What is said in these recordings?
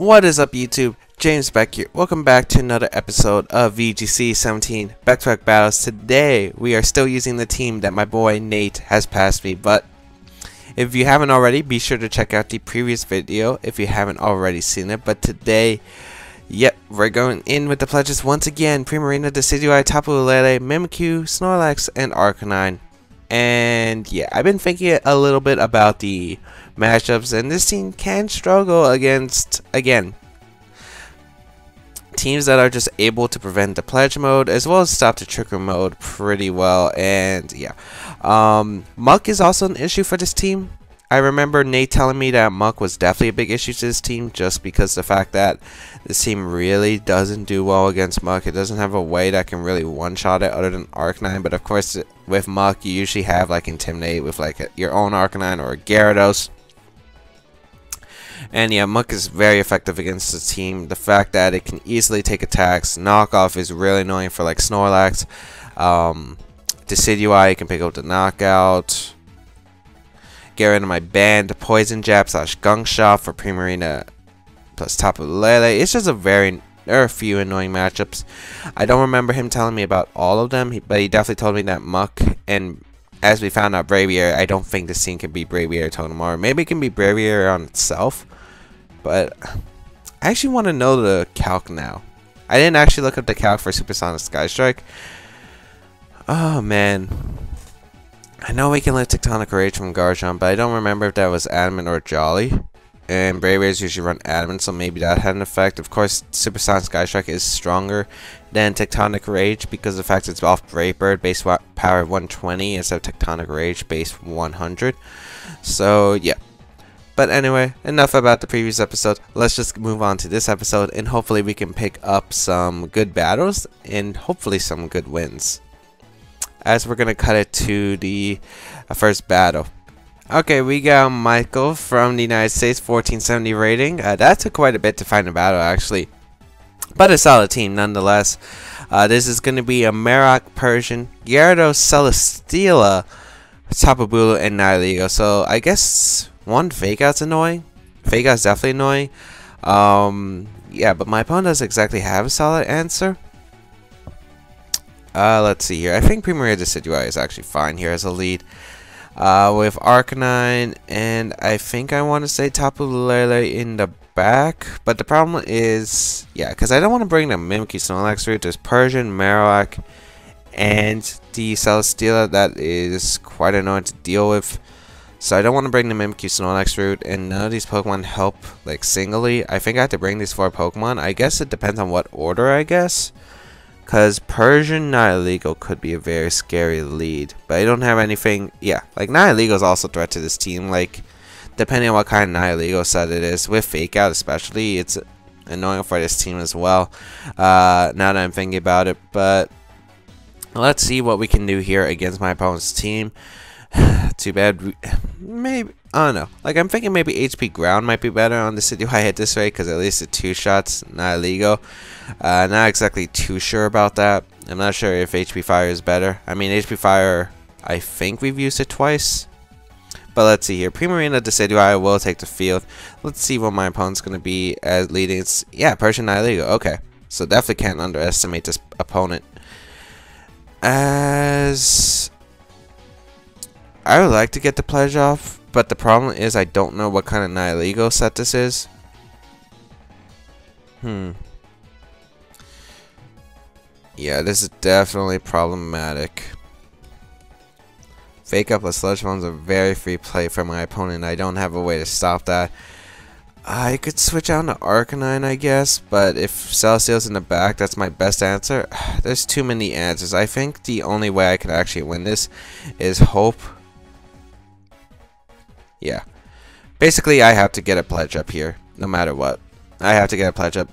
What is up, YouTube? James Baek here. Welcome back to another episode of VGC 17 back-to-back battles. Today we are still using the team that my boy Nate has passed me, but if you haven't already, be sure to check out the previous video if you haven't already seen it. But today, yep, we're going in with the pledges once again. Primarina, Decidueye, Tapu Lele, Mimikyu, Snorlax, and Arcanine. And yeah, I've been thinking a little bit about the matchups, and this team can struggle against, again, teams that are just able to prevent the pledge mode as well as stop the trigger mode pretty well. And yeah, Muck is also an issue for this team. I remember Nate telling me that Muck was definitely a big issue to this team, just because the fact that this team really doesn't do well against Muck. It doesn't have a way that can really one-shot it other than Arcanine, but of course with Muck you usually have like Intimidate with like your own Arcanine or a Gyarados. And yeah, Muck is very effective against the team. The fact that it can easily take attacks, knockoff is really annoying for like Snorlax. Decideyue can pick up the knockout. Get rid of my band, Poison Jab / Gunk Shot for Primarina plus Tapu Lele. It's just there are a few annoying matchups. I don't remember him telling me about all of them, but he definitely told me that Muck, and as we found out, Braviary, I don't think this team can beat Braviary Totemar. Maybe it can beat Braviary on itself, but I actually want to know the calc now. I didn't actually look up the calc for Supersonic Sky Strike. Oh man. I know we can let Tectonic Rage from Garchomp, but I don't remember if that was Adamant or Jolly. And Braviaries usually run Adamant, so maybe that had an effect. Of course, Supersonic Sky Strike is stronger than Tectonic Rage because of the fact it's off Brave Bird base power 120 instead of Tectonic Rage base 100. So yeah. But anyway, enough about the previous episode. Let's just move on to this episode, and hopefully we can pick up some good battles and hopefully some good wins, as we're gonna cut it to the first battle. Okay, we got Michael from the United States, 1470 rating. That took quite a bit to find a battle actually, but a solid team nonetheless. This is gonna be a Marok, Persian, Gyarados, Celesteela, Tapu Bulu, and Nihilego. So I guess one Fake Out's annoying. Fake Out's definitely annoying. Yeah, but my opponent doesn't exactly have a solid answer. Let's see here. I think Primarina Decidueye is actually fine here as a lead. With Arcanine, and I think I want to say Tapu Lele in the back. But the problem is, yeah, because I don't want to bring the Mimikyu Snorlax route. There's Persian, Marowak, and the Celesteela that is quite annoying to deal with. So I don't want to bring the Mimikyu Snorlax route, and none of these Pokemon help like singly. I think I have to bring these 4 Pokemon. I guess it depends on what order, I guess. Because Persian Nihilego could be a very scary lead. But I don't have anything. Yeah, like Nihilego is also a threat to this team. Like, depending on what kind of Nihilego set it is. With Fake Out especially, it's annoying for this team as well. Now that I'm thinking about it. But let's see what we can do here against my opponent's team. Too bad. Maybe. I don't know. Like, I'm thinking maybe HP Ground might be better on the Decidueye hit this way, because at least it's 2 shots, Nihilego. Not exactly too sure about that. I'm not sure if HP Fire is better. I mean, HP Fire, I think we've used it twice. But let's see here. Primarina Decidueye will take the field. Let's see what my opponent's going to be as leading. It's, yeah, Persian Nihilego. Okay. So definitely can't underestimate this opponent. As I would like to get the pledge off, but the problem is I don't know what kind of Nihilego set this is. Yeah, this is definitely problematic. Fake Up plus Sludge Bombs are very free play for my opponent. I don't have a way to stop that. I could switch out to Arcanine, I guess, but if Celesteela's in the back, that's my best answer. There's too many answers. I think the only way I can actually win this is hope. Yeah. Basically, I have to get a pledge up here, no matter what. I have to get a pledge up.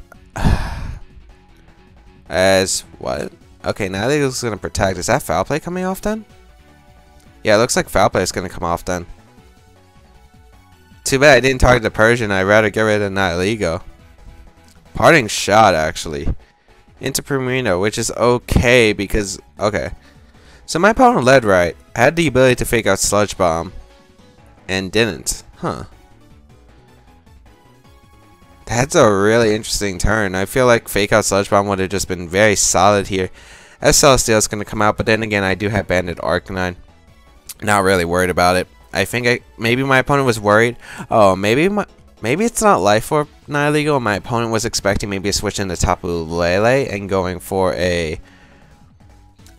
As what? Okay, now they're just gonna protect. Is that Foul Play coming off then? Yeah, it looks like Foul Play is gonna come off then. Too bad I didn't target the Persian. I'd rather get rid of Nihilego. Parting Shot, actually. Into Primarina, which is okay because, okay. So my opponent led right. I had the ability to Fake Out Sludge Bomb. And didn't. Huh. That's a really interesting turn. I feel like Fake Out Sludge Bomb would have just been very solid here. As Celesteela is going to come out, but then again, I do have Banded Arcanine. Not really worried about it. I think maybe my opponent was worried. Oh, maybe it's not Life Orb Nihilego. My opponent was expecting maybe a switch into Tapu Lele and going for a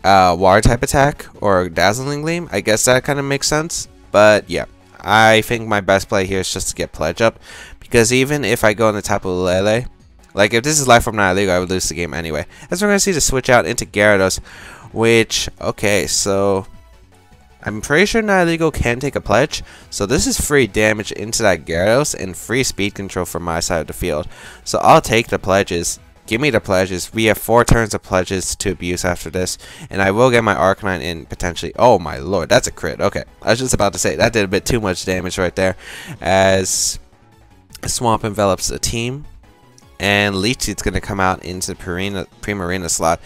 Water type attack or Dazzling Gleam. I guess that kind of makes sense. But yeah, I think my best play here is just to get Pledge up. Because even if I go into Tapu Lele, like if this is Life Orb Nihilego, I would lose the game anyway. As we're going to see to switch out into Gyarados, which, okay, so I'm pretty sure Nihilego can take a Pledge. So this is free damage into that Gyarados and free speed control from my side of the field. So I'll take the Pledges. Give me the Pledges. We have 4 turns of Pledges to abuse after this. And I will get my Arcanine in potentially. Oh my lord, that's a crit. Okay, I was just about to say, that did a bit too much damage right there. As Swamp envelops the team. And Leech Seed's going to come out into the Primarina slot.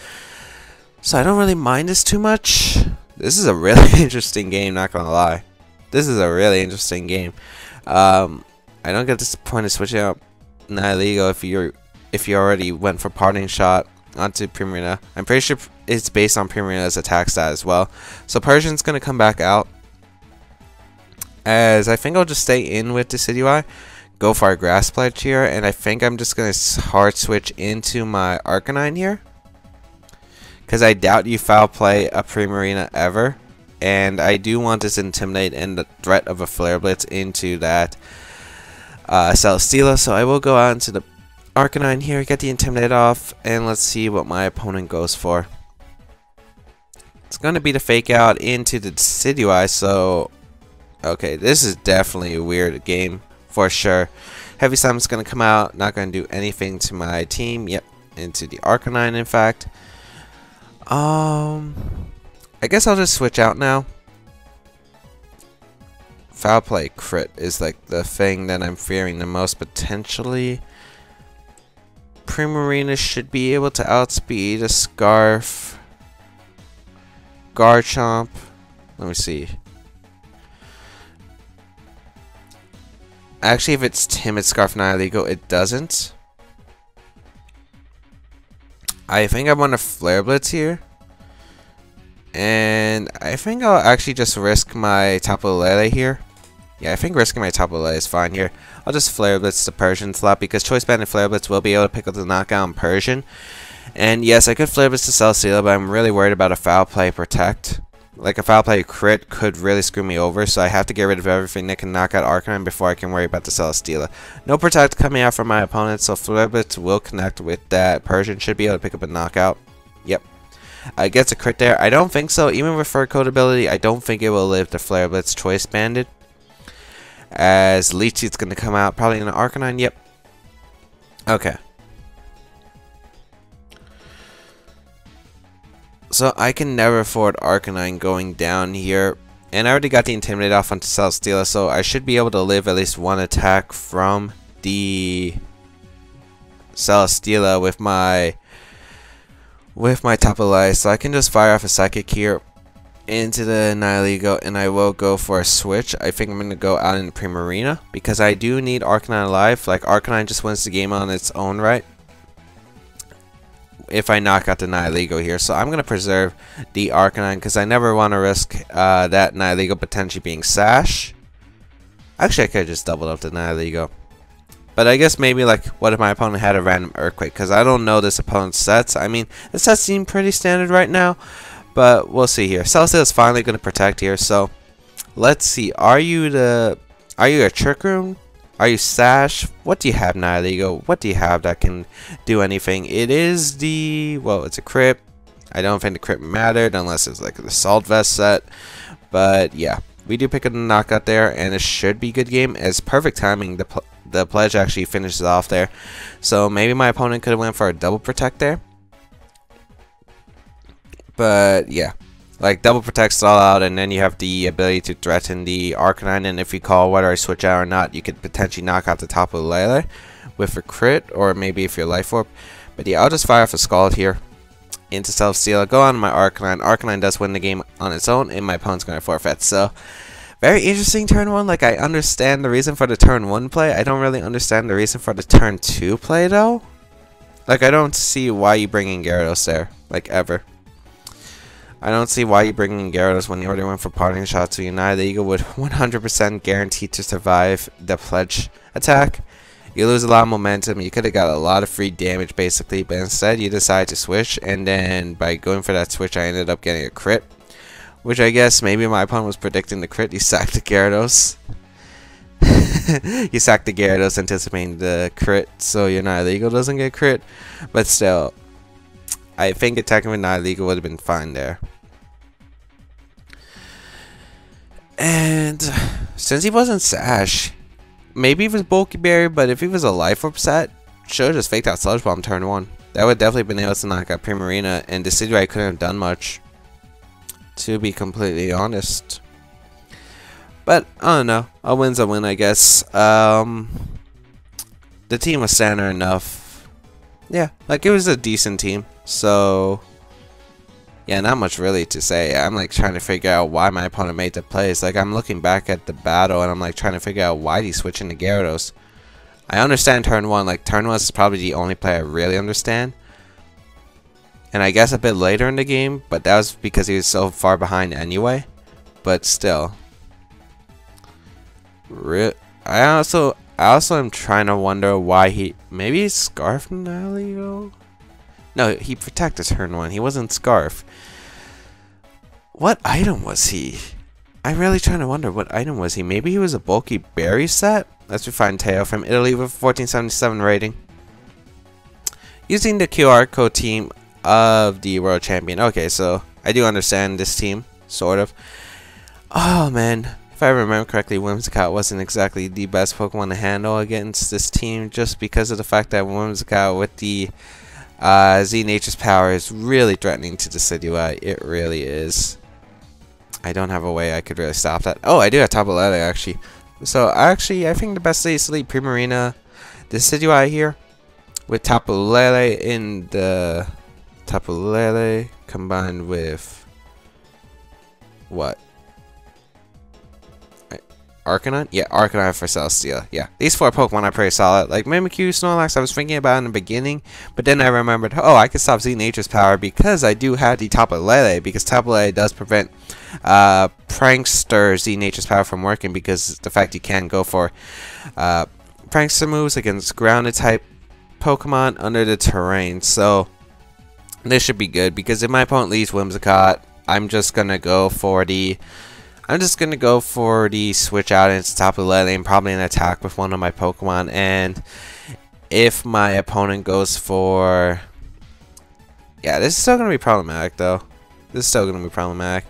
So I don't really mind this too much. This is a really interesting game, not going to lie. This is a really interesting game. I don't get disappointed switching out Nihilego if you already went for Parting Shot onto Primarina. I'm pretty sure it's based on Primarina's attack stat as well. So Persian's going to come back out. As I think I'll just stay in with Decidueye. Go for a Grass Pledge here. And I think I'm just going to hard switch into my Arcanine here. Because I doubt you foul play a Primarina ever. And I do want this Intimidate and the threat of a Flare Blitz into that Celesteela. So I will go out into the Arcanine here, get the Intimidate off, and let's see what my opponent goes for. It's going to be the Fake Out into the Decidueye, so okay, this is definitely a weird game for sure. Heavy Slam's going to come out, not going to do anything to my team. Yep, into the Arcanine in fact. I guess I'll just switch out now. Foul play crit is like the thing that I'm fearing the most potentially. Primarina should be able to outspeed a Scarf. Garchomp. Let me see. Actually, if it's Timid Scarf Nihilego, it doesn't. I think I want a Flare Blitz here. And I think I'll actually just risk my Tapu Lele here. Yeah, I think risking my Tapu Lele is fine here. I'll just Flare Blitz the Persian slot because Choice Band and Flare Blitz will be able to pick up the knockout on Persian. And yes, I could Flare Blitz to Celesteela, but I'm really worried about a Foul Play Protect. Like a Foul Play crit could really screw me over, so I have to get rid of everything that can knock out Arcanine before I can worry about the Celesteela. No Protect coming out from my opponent, so Flare Blitz will connect with that Persian. Should be able to pick up a knockout. Yep. Gets a crit there. I don't think so. Even with Fur Coat ability, I don't think it will live the Flare Blitz Choice Banded. As Leech Seed's going to come out. Probably in an Arcanine. Yep. Okay. So I can never afford Arcanine going down here. And I already got the Intimidate off onto Celesteela. So I should be able to live at least one attack from the Celesteela with my Tapu Lele. So I can just fire off a Psychic here into the Nihilego, and I will go for a switch. I think I'm going to go out in Primarina because I do need Arcanine alive. Like, Arcanine just wins the game on its own right if I knock out the Nihilego here. So I'm going to preserve the Arcanine because I never want to risk that Nihilego potentially being Sash. Actually, I could have just doubled up the Nihilego. But I guess maybe, like, what if my opponent had a random Earthquake? Because I don't know this opponent's sets. I mean, the sets seem pretty standard right now. But we'll see here. Celesteela is finally going to protect here. So, let's see. Are you a Trick Room? Are you Sash? What do you have, Nihilego? What do you have that can do anything? It is the... Well, it's a crit. I don't think the crit mattered unless it's like an Assault Vest set. But, yeah. We do pick up a knockout there. And it should be a good game. It's perfect timing. The Pledge actually finishes off there. So, maybe my opponent could have went for a double protect there. But yeah, like double protects all out, and then you have the ability to threaten the Arcanine, and if you call whether I switch out or not, you could potentially knock out the Tapu Lele with a crit, or maybe if you're Life Orb. But yeah, I'll just fire off a Scald here into Celesteela, go on my Arcanine. Arcanine does win the game on its own, and my opponent's going to forfeit. So Very interesting turn 1. Like, I understand the reason for the turn 1 play. I don't really understand the reason for the turn 2 play, though. Like, I don't see why you bring in Gyarados there. Like, ever. I don't see why you bring in Gyarados when you already went for parting shots. So Decideyue would 100% guaranteed to survive the pledge attack. You lose a lot of momentum. You could have got a lot of free damage, basically. But instead, you decide to switch. And then, by going for that switch, I ended up getting a crit. Which I guess maybe my opponent was predicting the crit. He sacked the Gyarados. He sacked the Gyarados anticipating the crit. So Decideyue doesn't get crit. But still, I think attacking with Decideyue would have been fine there. And since he wasn't Sash, maybe he was Bulky Berry, but if he was a Life Orb set, should have just faked out Sludge Bomb turn 1. That would definitely been able to knock out Primarina, and Decidueye couldn't have done much, to be completely honest. But, I don't know. A win's a win, I guess. The team was standard enough. Yeah, like, it was a decent team. So, yeah, not much really to say. I'm, like, trying to figure out why my opponent made the plays. Like, I'm looking back at the battle, and I'm, like, trying to figure out why he's switching to Gyarados. I understand turn 1. Like, turn 1 is probably the only play I really understand. And I guess a bit later in the game, but that was because he was so far behind anyway. But still. I also am trying to wonder why he... Maybe he's Scarf Nalio? No, he protected turn 1. He wasn't Scarf. What item was he? I'm really trying to wonder what item was he. Maybe he was a Bulky Berry set? Let's find Teo from Italy with 1477 rating. Using the QR code team of the World Champion. Okay, so I do understand this team, sort of. Oh, man. If I remember correctly, Whimsicott wasn't exactly the best Pokemon to handle against this team, just because of the fact that Whimsicott with the Z Nature's power is really threatening to Decidueye. It really is. I don't have a way I could really stop that. Oh, I do have Tapu Lele, actually. So, actually, I think the best is to leave Primarina, Decidueye here, with Tapu Lele in the... Tapu Lele combined with... What? Arcanine? Yeah, Arcanine for Celesteela. Yeah, these 4 Pokemon are pretty solid. Like Mimikyu, Snorlax, I was thinking about in the beginning, but then I remembered, oh, I can stop Z Nature's power because I do have the Tapu Lele, because Tapu Lele does prevent Prankster Z Nature's power from working, because the fact you can go for Prankster moves against grounded type Pokemon under the terrain. So this should be good, because if my opponent leaves Whimsicott, I'm just gonna go for the switch out into Tapu Lele and probably an attack with one of my Pokemon. And if my opponent goes for... Yeah, this is still going to be problematic, though. This is still going to be problematic.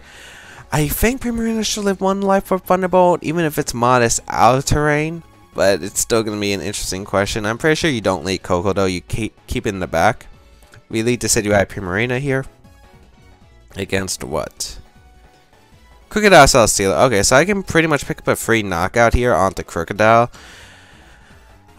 I think Primarina should live 1 life for Thunderbolt, even if it's modest out of terrain. But it's still going to be an interesting question. I'm pretty sure you don't lead Coco, though. You keep it in the back. We lead Decidueye Primarina here. Against what? Crocodile Celesteela. Okay, so I can pretty much pick up a free knockout here onto Crocodile.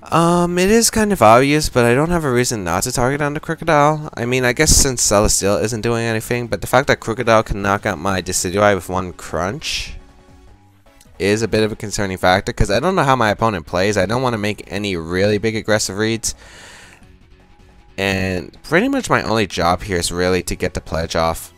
It is kind of obvious, but I don't have a reason not to target onto Crocodile. I mean, I guess since Celesteela isn't doing anything, but the fact that Crocodile can knock out my Decidueye with 1 crunch is a bit of a concerning factor, because I don't know how my opponent plays. I don't want to make any really big aggressive reads. And pretty much my only job here is really to get the pledge off.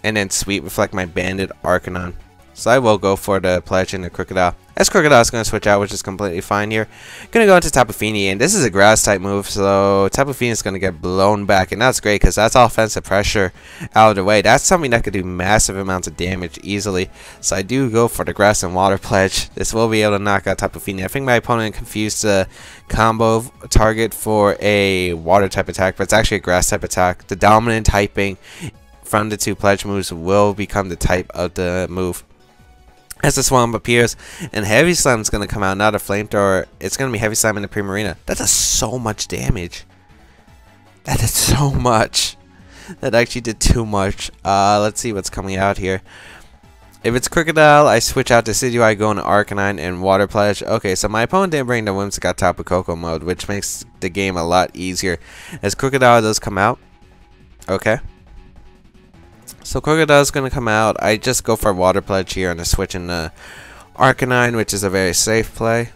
And then sweep reflect my banded Arcanine. So I will go for the pledge into Crocodile. As Crocodile is going to switch out, which is completely fine here. Going to go into Tapu Fini, and this is a grass type move, so Tapu Fini is going to get blown back, and that's great because that's offensive pressure out of the way. That's something that could do massive amounts of damage easily. So I do go for the grass and water pledge. This will be able to knock out Tapu Fini. I think my opponent confused the combo target for a water type attack, but it's actually a grass type attack. The dominant typing from the 2 pledge moves will become the type of the move. As the Swamp appears, and Heavy Slam is going to come out, not a Flamethrower. It's going to be Heavy Slam in the Primarina. That does so much damage. That did so much. That actually did too much. Let's see what's coming out here. If it's Crocodile, I switch out to Decidueye, go into Arcanine, and Water Pledge. Okay, so my opponent didn't bring the Whimsicott Tapu Koko mode, which makes the game a lot easier. As Crocodile does come out. Okay. So Crocodile's going to come out. I just go for Water Pledge here and a switch in the Arcanine, which is a very safe play.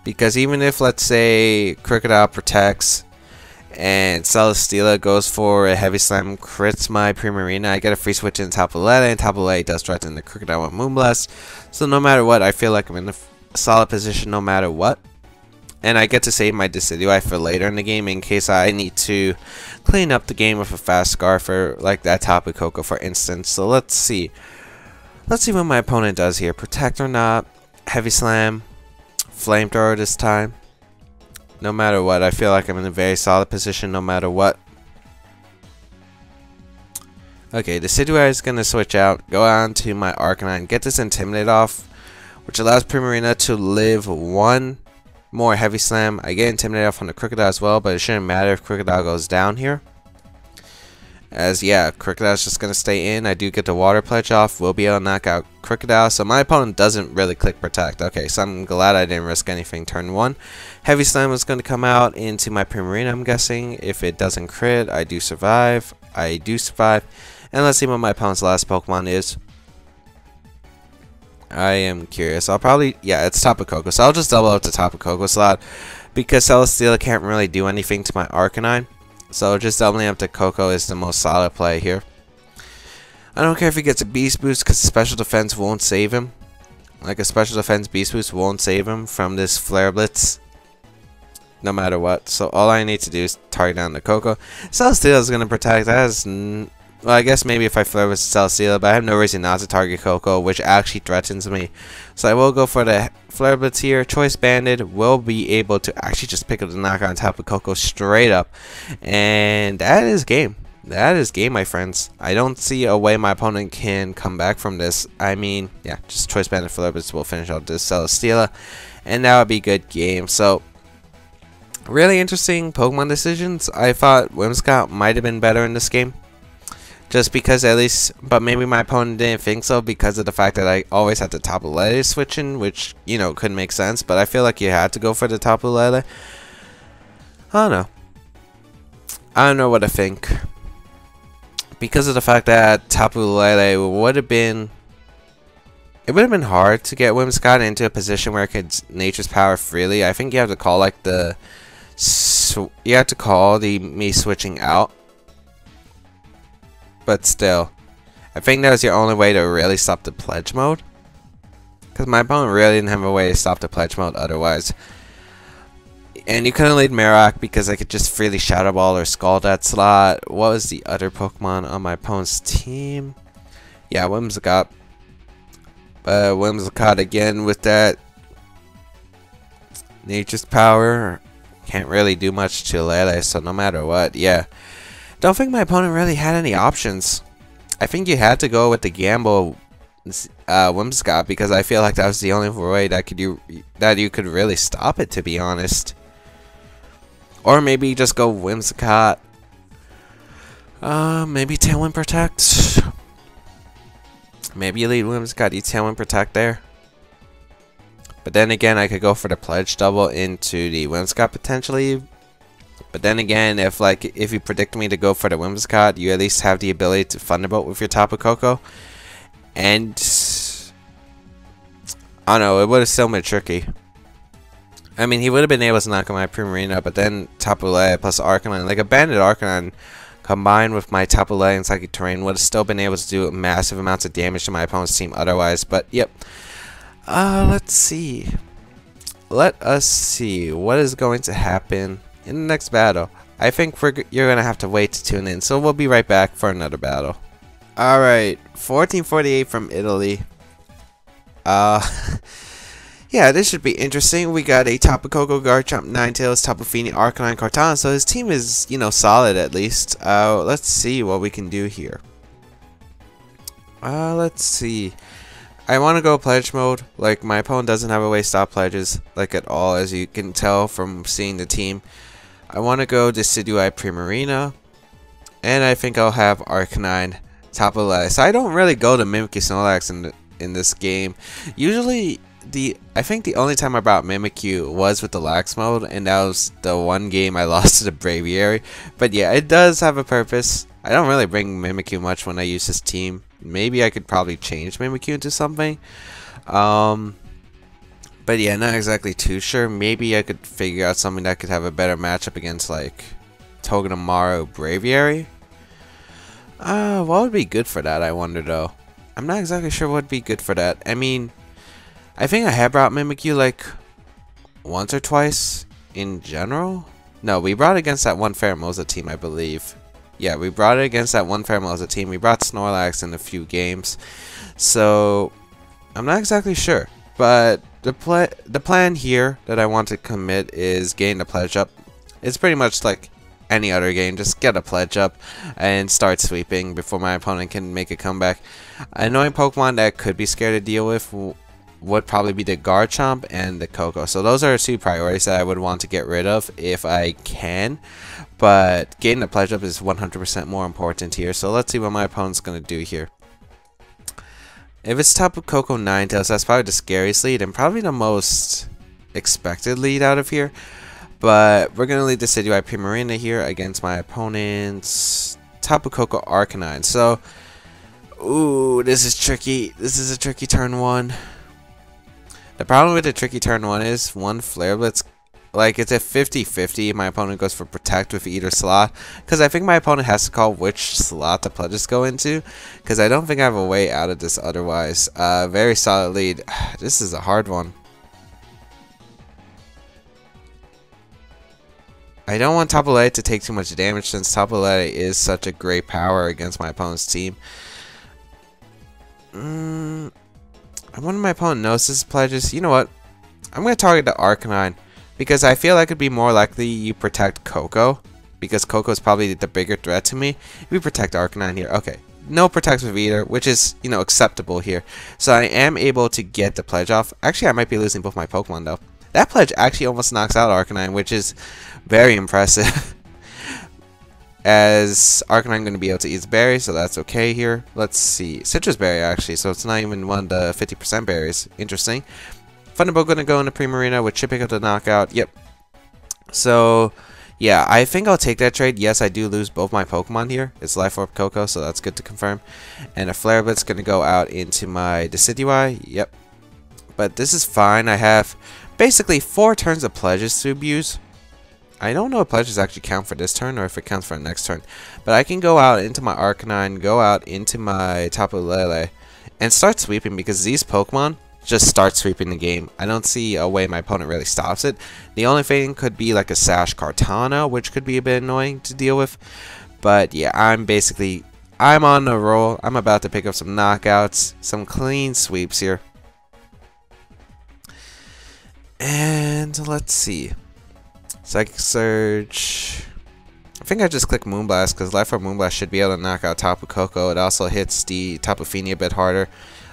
Because even if, let's say, Crocodile protects and Celesteela goes for a Heavy Slam, crits my Primarina, I get a free switch in Tapu Lele, and Tapu Lele does threaten the Crocodile with Moonblast. So no matter what, I feel like I'm in a solid position no matter what. And I get to save my Decidueye for later in the game in case I need to clean up the game with a fast Scarfer like that Tapu Koko for instance. So let's see. Let's see what my opponent does here. Protect or not. Heavy Slam. Flamethrower this time. No matter what, I feel like I'm in a very solid position no matter what. Okay, Decidueye is going to switch out, go on to my Arcanine, get this Intimidate off, which allows Primarina to live one more Heavy Slam. I get Intimidate off on the Crocodile as well, but it shouldn't matter if Crocodile goes down here. As, yeah, Crocodile's just going to stay in. I do get the Water Pledge off. We'll be able to knock out Crocodile. So my opponent doesn't really click Protect. Okay, so I'm glad I didn't risk anything turn 1. Heavy Slam is going to come out into my Primarina, I'm guessing. If it doesn't crit, I do survive. I do survive. And let's see what my opponent's last Pokemon is. I am curious. I'll probably... Yeah, it's Tapu Koko. So I'll just double up the Tapu Koko slot. Because Celesteela can't really do anything to my Arcanine. So just doubling up to Koko is the most solid play here. I don't care if he gets a Beast Boost because special defense won't save him. Like a special defense Beast Boost won't save him from this Flare Blitz. No matter what. So all I need to do is target down the Koko. Celesteela is going to protect. That is... Well, I guess maybe if I Flare with Celesteela, but I have no reason not to target Koko, which actually threatens me. So I will go for the Flare Blitz here. Choice Banded will be able to actually just pick up the knock on top of Koko straight up. And that is game. That is game, my friends. I don't see a way my opponent can come back from this. I mean, yeah, just Choice Banded Flare Blitz will finish out this Celesteela. And that would be a good game. So, really interesting Pokemon decisions. I thought Whimsicott might have been better in this game. Just because at least, but maybe my opponent didn't think so because of the fact that I always had the Tapu Lele switching, which, you know, couldn't make sense. But I feel like you had to go for the Tapu Lele. I don't know. I don't know what I think. Because of the fact that Tapu Lele would have been... It would have been hard to get Whimsicott into a position where it could Nature's Power freely. I think you have to call like the... You have to call the me switching out. But still, I think that was your only way to really stop the pledge mode. Because my opponent really didn't have a way to stop the pledge mode otherwise. And you couldn't lead Marowak because I could just freely Shadow Ball or Scald that slot. What was the other Pokemon on my opponent's team? Yeah, Whimsicott. Whimsicott again with that Nature's Power. Can't really do much to Lele, so no matter what, yeah. Don't think my opponent really had any options. I think you had to go with the gamble Whimsicott because I feel like that was the only way that you could really stop it, to be honest. Or maybe just go Whimsicott. Maybe Tailwind Protect. Maybe you lead Whimsicott, you Tailwind Protect there. But then again, I could go for the Pledge Double into the Whimsicott potentially. But then again, if you predict me to go for the Whimsicott, you at least have the ability to Thunderbolt with your Tapu Koko. And I don't know, it would have still been tricky. I mean, he would have been able to knock out my Primarina, but then Tapu Lele plus Arcanine, like a Banded Arcanine combined with my Tapu Lele and Psychic Terrain would have still been able to do massive amounts of damage to my opponent's team otherwise. But yep. Let's see. Let us see what is going to happen in the next battle. I think you're going to have to wait to tune in, so we'll be right back for another battle. Alright, 1448 from Italy. Yeah, this should be interesting. We got a Tapu Koko, Garchomp, Ninetales, Tapu Fini, Arcanine, Kartana, so his team is, you know, solid at least. Let's see what we can do here. Let's see. I want to go Pledge mode. Like, my opponent doesn't have a way to stop pledges, like, at all, as you can tell from seeing the team. I want to go Decidueye Primarina, and I think I'll have Arcanine, Tapu Lele. So I don't really go to Mimikyu Snorlax in this game. Usually, I think the only time I brought Mimikyu was with the Lax mode, and that was the one game I lost to the Braviary. But yeah, it does have a purpose. I don't really bring Mimikyu much when I use this team. Maybe I could probably change Mimikyu into something. But yeah, not exactly too sure. Maybe I could figure out something that could have a better matchup against like Togedemaru Braviary. What would be good for that, I wonder though. I'm not exactly sure what would be good for that. I mean, I think I have brought Mimikyu like once or twice in general. No, we brought against that one Pheromosa team, I believe. Yeah, we brought it against that one Pheromosa team. We brought Snorlax in a few games. So, I'm not exactly sure. But the plan here that I want to commit is getting the pledge up. It's pretty much like any other game. Just get a pledge up and start sweeping before my opponent can make a comeback. Annoying Pokemon that could be scary to deal with would probably be the Garchomp and the Koko. So those are two priorities that I would want to get rid of if I can. But getting the pledge up is 100% more important here. So let's see what my opponent's going to do here. If it's Tapu Koko Ninetales, that's probably the scariest lead and probably the most expected lead out of here. But we're going to lead the Decidueye Primarina here against my opponent's Tapu Koko Arcanine. So, ooh, this is tricky. This is a tricky turn one. The problem with the tricky turn one is one Flare Blitz, like it's a 50-50. My opponent goes for Protect with either slot, because I think my opponent has to call which slot the pledges go into, because I don't think I have a way out of this otherwise. Very solid lead. This is a hard one. I don't want Tapu Lele to take too much damage since Tapu Lele is such a great power against my opponent's team. I wonder if my opponent knows this pledges. You know what? I'm going to target the Arcanine because I feel like it'd be more likely you protect Koko, because Koko is probably the bigger threat to me. If we protect Arcanine here, okay. No protect with either, which is, you know, acceptable here. So I am able to get the pledge off. Actually, I might be losing both my Pokemon though. That pledge actually almost knocks out Arcanine, which is very impressive. As Arcanine going to be able to eat the berry, so that's okay here. Let's see. Citrus Berry, actually, so it's not even one of the 50% berries. Interesting. Thunderbolt going to go into Primarina with Chipping up the knockout. Yep. So, yeah, I think I'll take that trade. Yes, I do lose both my Pokemon here. It's Life Orb Koko, so that's good to confirm. And a Flare Blitz going to go out into my Decidueye. Yep. But this is fine. I have basically 4 turns of pledges to abuse. I don't know if pledges actually count for this turn or if it counts for the next turn. But I can go out into my Arcanine, go out into my Tapu Lele, and start sweeping because these Pokemon just start sweeping the game. I don't see a way my opponent really stops it. The only thing could be like a Sash Kartana, which could be a bit annoying to deal with. But yeah, I'm on the roll. I'm about to pick up some knockouts, some clean sweeps here. And let's see. Psychic Surge. I think I just click Moonblast because Life Orb Moonblast should be able to knock out Tapu Koko. It also hits the Tapu Fini a bit harder.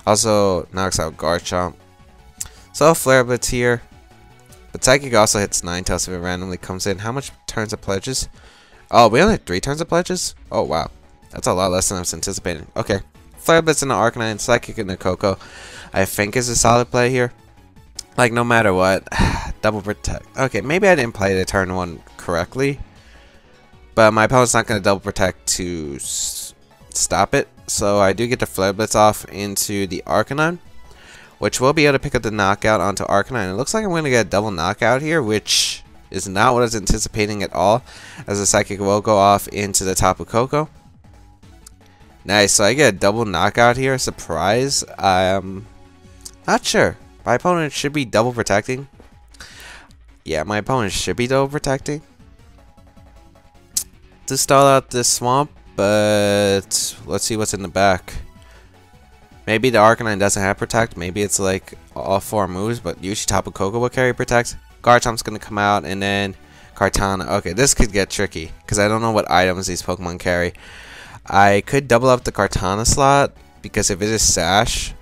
Also knocks out Garchomp. So Flare Blitz here. But Psychic also hits Ninetales if it randomly comes in. How much turns of pledges? Oh, we only have 3 turns of pledges? Oh, wow. That's a lot less than I was anticipating. Okay. Flare Blitz into Arcanine, Psychic into Koko. I think is a solid play here. Like, no matter what. Double Protect. Okay, maybe I didn't play the turn 1 correctly. But my opponent's not going to double protect to stop it. So I do get the Flare Blitz off into the Arcanine, which will be able to pick up the knockout onto Arcanine. It looks like I'm going to get a double knockout here, which is not what I was anticipating at all, as the Psychic will go off into the Tapu Koko. Nice, so I get a double knockout here. Surprise. Not sure. My opponent should be double protecting. Yeah, my opponent should be double protecting to stall out this swamp, but let's see what's in the back. Maybe the Arcanine doesn't have Protect. Maybe it's like all 4 moves, but usually Tapu Koko will carry Protect. Garchomp's going to come out, and then Kartana. Okay, this could get tricky, because I don't know what items these Pokemon carry. I could double up the Kartana slot, because if it is Sash,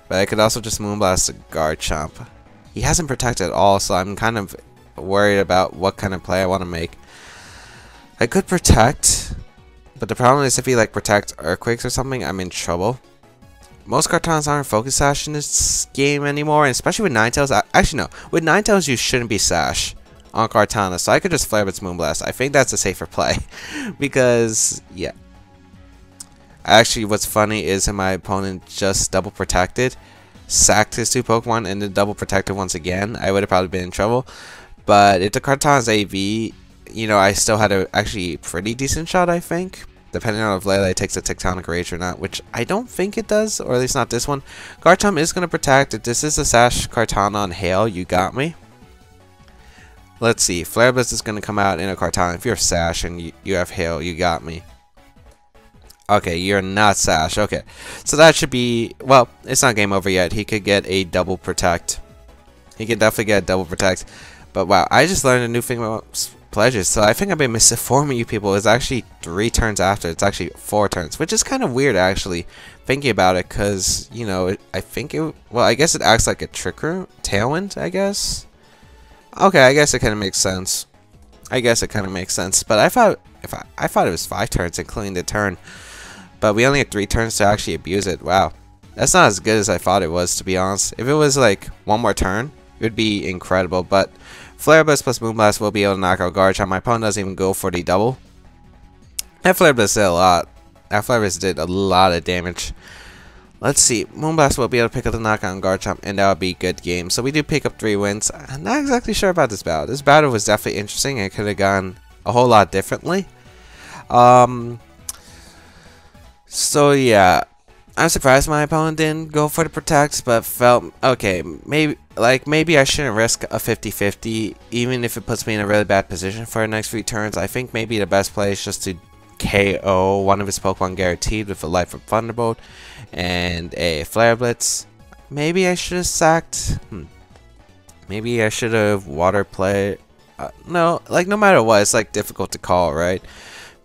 but I could also just Moonblast the Garchomp. He hasn't protected at all, so I'm kind of worried about what kind of play I want to make. I could protect, but the problem is if he like protect Earthquakes or something, I'm in trouble. Most Kartanas aren't Focus Sash in this game anymore, and especially with Ninetales. Actually, no. With Ninetales, you shouldn't be Sash on Kartana, so I could just Flare Blitz Moonblast. I think that's a safer play, because, yeah. Actually, what's funny is that my opponent just double protected, sacked his 2 Pokemon and then double protected once again, I would have probably been in trouble. But if the Kartana's AV, you know, I still had a actually pretty decent shot, I think. Depending on if Lele takes a Tectonic Rage or not, which I don't think it does, or at least not this one. Garchomp is going to protect. If this is a Sash Kartana on Hail, you got me. Let's see. Flare Blitz is going to come out in a Kartana. If you're Sash and you have Hail, you got me. Okay, you're not Sash. Okay. So that should be... Well, it's not game over yet. He could get a double protect. He could definitely get a double protect. But wow, I just learned a new thing about pledges. So I think I've been misinforming you people. It's actually 3 turns after. It's actually 4 turns. Which is kind of weird, actually, thinking about it. Because, you know, I think it... Well, I guess it acts like a Tricker Tailwind, I guess. Okay, I guess it kind of makes sense. I guess it kind of makes sense. But I thought it was 5 turns, including the turn. But we only had 3 turns to actually abuse it. Wow. That's not as good as I thought it was, to be honest. If it was like 1 more turn, it would be incredible. But Flare Blitz plus Moonblast will be able to knock out Garchomp. My opponent doesn't even go for the double. That Flare Blitz did a lot. That Flare Blitz did a lot of damage. Let's see. Moonblast will be able to pick up the knockout on Garchomp, and that would be a good game. So we do pick up 3 wins. I'm not exactly sure about this battle. This battle was definitely interesting. It could have gone a whole lot differently. So yeah, I'm surprised my opponent didn't go for the protect, but felt okay. Maybe I shouldn't risk a 50-50, even if it puts me in a really bad position for the next 3 turns. I think maybe the best play is just to KO one of his Pokemon guaranteed with a Light from Thunderbolt and a Flare Blitz. Maybe I should have sacked. Maybe I should have Water Play. No, like no matter what, it's like difficult to call, right?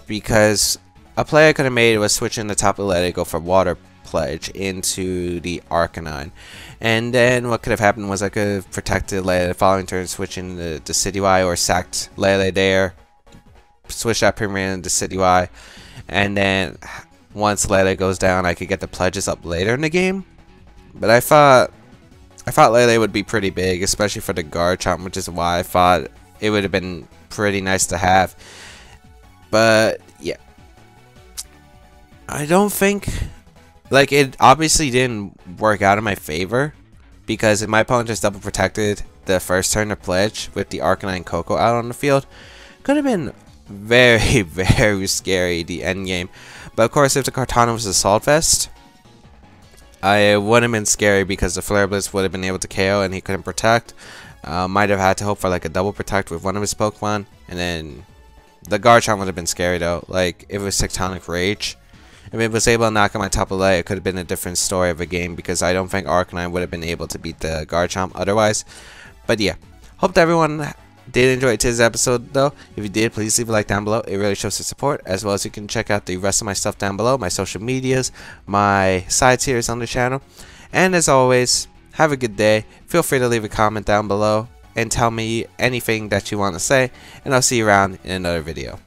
Because a play I could have made was switching the top of Lele, go for Water Pledge into the Arcanine. And then what could have happened was I could have protected Lele the following turn, switching the Decidueye, or sacked Lele there, switch that Primarina into Decidueye, and then once Lele goes down, I could get the pledges up later in the game. But I thought Lele would be pretty big, especially for the Garchomp, which is why I thought it would have been pretty nice to have. But yeah, I don't think, like, it obviously didn't work out in my favor, because if my opponent just double protected the first turn to pledge with the Arcanine Coco out on the field, could have been very, very scary, the end game. But of course, if the Kartana was a Assault Vest, it wouldn't have been scary, because the Flare Blitz would have been able to KO and he couldn't protect. Might have had to hope for like a double protect with one of his Pokemon, and then the Garchomp would have been scary though. Like if it was Tectonic Rage, if it was able to knock out my top of Lele, it could have been a different story of a game, because I don't think Arcanine would have been able to beat the Garchomp otherwise. But yeah, hope that everyone did enjoy today's episode though. If you did, please leave a like down below. It really shows the support, as well as you can check out the rest of my stuff down below, my social medias, my side series on the channel. And as always, have a good day. Feel free to leave a comment down below and tell me anything that you want to say, and I'll see you around in another video.